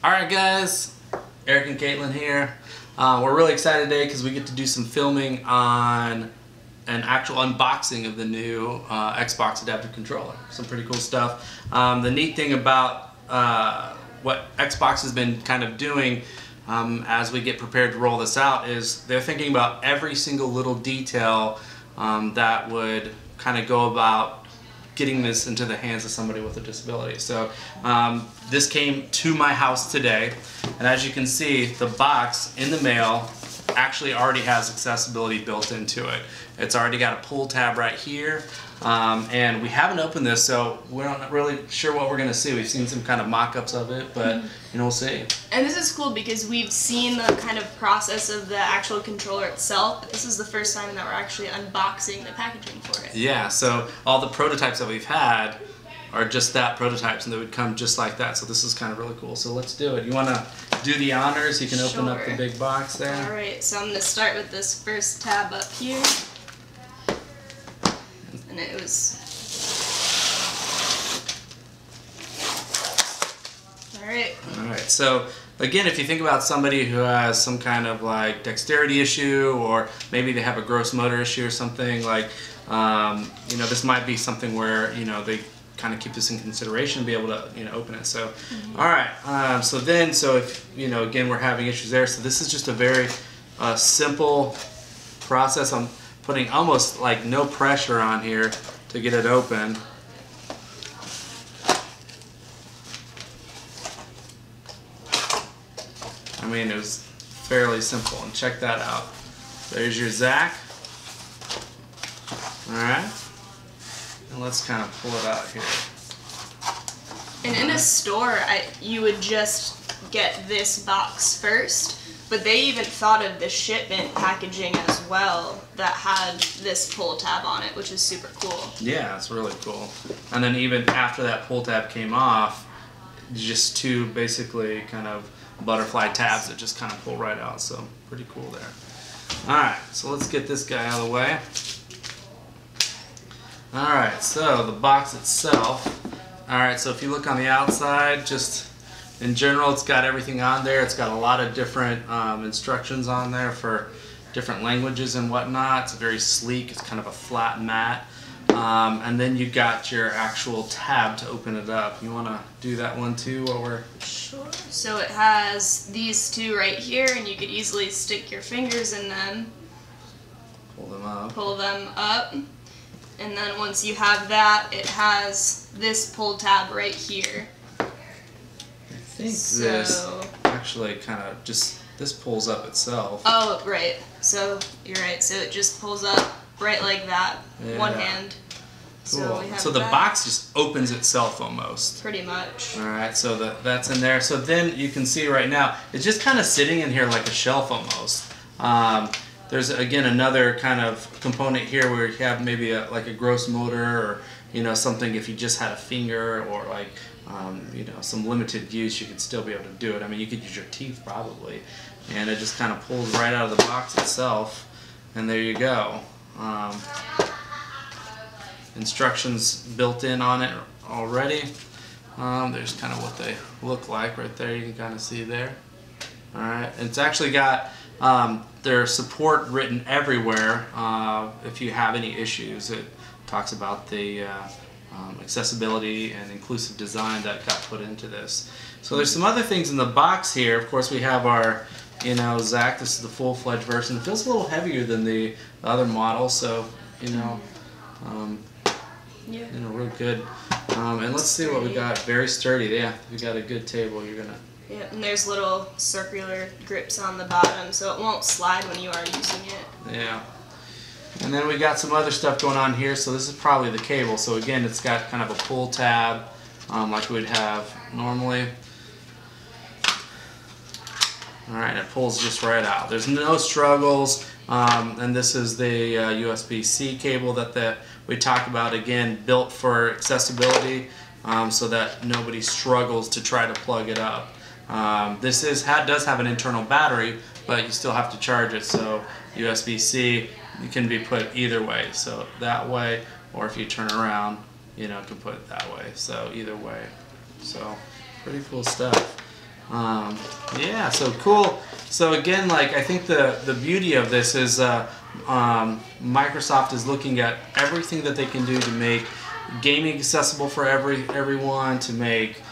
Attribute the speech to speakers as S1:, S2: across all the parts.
S1: Alright guys, Eric and Caitlin here. We're really excited today because we get to do some filming on an actual unboxing of the new Xbox Adaptive Controller. Some pretty cool stuff. The neat thing about what Xbox has been kind of doing as we get prepared to roll this out is they're thinking about every single little detail that would kind of go about getting this into the hands of somebody with a disability. So this came to my house today, and as you can see, the box in the mail actually already has accessibility built into it. It's already got a pull tab right here, and we haven't opened this, so we're not really sure what we're going to see. We've seen some kind of mock-ups of it, but we'll see.
S2: And this is cool because we've seen the kind of process of the actual controller itself, but this is the first time that we're actually unboxing the packaging for it.
S1: Yeah, so all the prototypes that we've had are just that, prototypes, and they would come just like that. So this is kind of really cool. So let's do it. You want to do the honors? You can open up the big box there.
S2: Alright, so I'm going to start with this first tab up here. And it was... Alright.
S1: Alright, so again, if you think about somebody who has some kind of like dexterity issue, or maybe they have a gross motor issue or something, like, you know, this might be something where, you know, they kind of keep this in consideration and be able to, you know, open it. So, alright, so if, you know, again, we're having issues there, so this is just a very simple process. I'm putting almost like no pressure on here to get it open. I mean, it was fairly simple, and check that out. There's your Zach. Alright. And let's kind of pull it out here.
S2: And in a store, you would just get this box first, but they even thought of the shipment packaging as well that had this pull tab on it, which is super cool.
S1: Yeah, it's really cool. And then even after that pull tab came off, just two basically kind of butterfly tabs that just kind of pull right out, so pretty cool there. Alright, so let's get this guy out of the way. Alright, so the box itself. Alright, so if you look on the outside, just in general, it's got everything on there. It's got a lot of different instructions on there for different languages and whatnot. It's very sleek. It's kind of a flat mat. And then you got your actual tab to open it up. You want to do that one too while we're...
S2: Sure. So it has these two right here, and you could easily stick your fingers in them.
S1: Pull them up.
S2: Pull them up. And then once you have that, it has this pull tab right here.
S1: I think this actually kind of just, this pulls up itself.
S2: Oh, right. So you're right. So it just pulls up right like that.
S1: Yeah.
S2: One hand.
S1: Cool. So the box just opens itself almost.
S2: Pretty much.
S1: Alright, so that's in there. So then you can see right now, it's just kind of sitting in here like a shelf almost. There's again another kind of component here where you have maybe like a gross motor, or you know, something if you just had a finger, or like you know, some limited use, you could still be able to do it. I mean, you could use your teeth probably, and it just kind of pulls right out of the box itself, and there you go. Instructions built in on it already. There's kind of what they look like right there. You can kind of see there. Alright, it's actually got their support written everywhere if you have any issues. It talks about the accessibility and inclusive design that got put into this. So there's some other things in the box here. Of course, we have our, you know, Zach. This is the full-fledged version. It feels a little heavier than the other model, so you know, you know, real good. And let's see what we got. Very sturdy. Yeah, we got a good table. You're gonna.
S2: Yeah, and there's little circular grips on the bottom, so it won't slide when you are using it.
S1: Yeah. And then we got some other stuff going on here. So this is probably the cable. So again, it's got kind of a pull tab, like we'd have normally. All right, it pulls just right out. There's no struggles. And this is the USB-C cable that we talked about, again, built for accessibility, so that nobody struggles to try to plug it up. This does have an internal battery, but you still have to charge it, so USB-C can be put either way, so that way, or if you turn around, you know, can put it that way, so either way. So pretty cool stuff. Yeah, so cool. So again, like I think the beauty of this is Microsoft is looking at everything that they can do to make gaming accessible for everyone, to make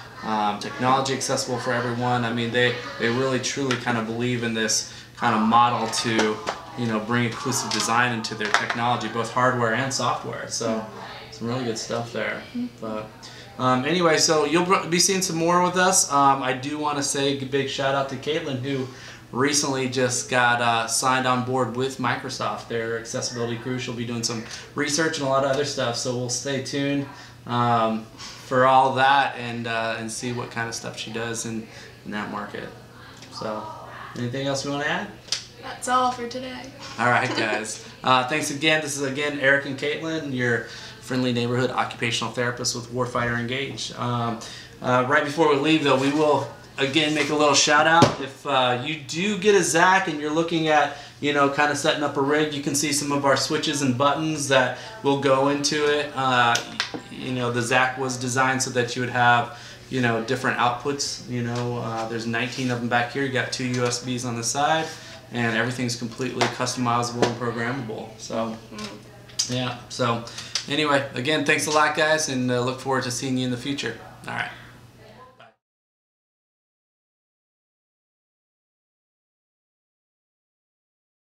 S1: technology accessible for everyone. I mean, they really truly kind of believe in this kind of model to, you know, bring inclusive design into their technology, both hardware and software. So some really good stuff there. But anyway, so you'll be seeing some more with us. I do want to say a big shout out to Caitlin, who recently just got signed on board with Microsoft, their accessibility crew. She'll be doing some research and a lot of other stuff, so we'll stay tuned for all that and see what kind of stuff she does in that market. So, anything else we want to add?
S2: That's all for today.
S1: All right, guys. Thanks again. This is again Eric and Caitlin, your friendly neighborhood occupational therapists with Warfighter Engage. Right before we leave, though, we will again make a little shout out. If you do get a ZAC and you're looking at, you know, kind of setting up a rig, you can see some of our switches and buttons that will go into it. You know, the ZAC was designed so that you would have, you know, different outputs. You know, there's 19 of them back here. You got 2 USBs on the side, and everything's completely customizable and programmable. So, yeah. So, anyway, again, thanks a lot, guys, and look forward to seeing you in the future. All right.